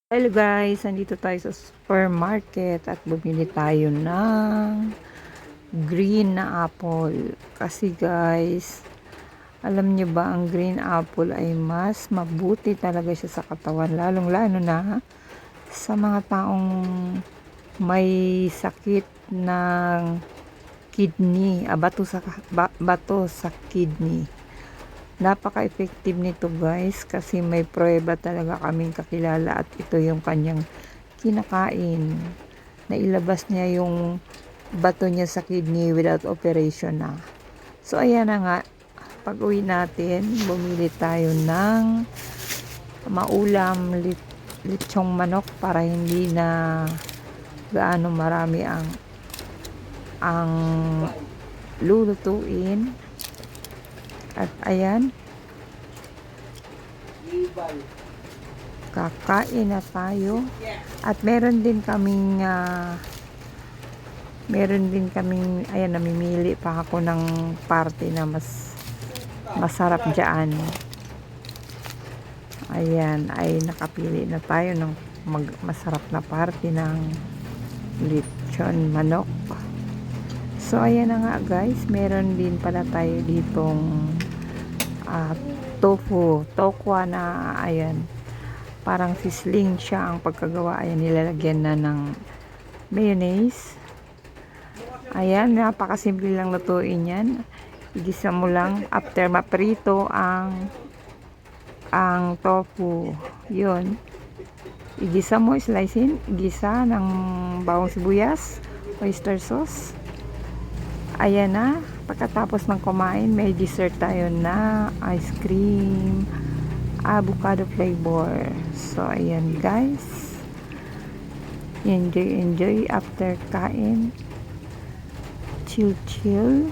Hello guys, nandito tayo sa supermarket at bumili tayo ng green na apple. Kasi guys, alam niyo ba ang green apple ay mas mabuti talaga siya sa katawan. Lalong-lalo na sa mga taong may sakit ng kidney, bato sa kidney. Napaka-effective nito guys kasi may prueba talaga kaming kakilala at ito yung kanyang kinakain. Nailabas niya yung bato niya sa kidney without operation na. So ayan na nga, pag uwi natin, bumili tayo ng maulam, lechong manok para hindi na gaano marami ang lulutuin. At ayan, kakain na tayo. At meron din kaming ayan, namimili pa ako ng party na mas masarap dyan. Ayan, ay nakapili na tayo ng masarap na party ng lechon manok. So ayan na nga guys, meron din pala tayo ditong tokwa na ayan, parang sisling siya ang pagkagawa. Ayan, nilalagyan na ng mayonnaise. Ayan, napakasimple lang lutuin yan. Igisa mo lang after maprito ang tofu. Yun, igisa mo, slicein, igisa ng bawang sibuyas, oyster sauce. Ayan na, pagkatapos ng kumain, may dessert tayo na ice cream, avocado flavor. So, ayan guys, enjoy after kain, chill.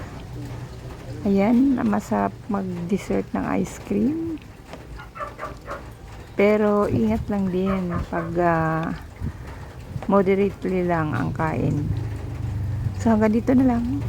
Ayan, masarap mag-dessert ng ice cream. Pero, ingat lang din pag moderately lang ang kain. So, hanggang dito na lang.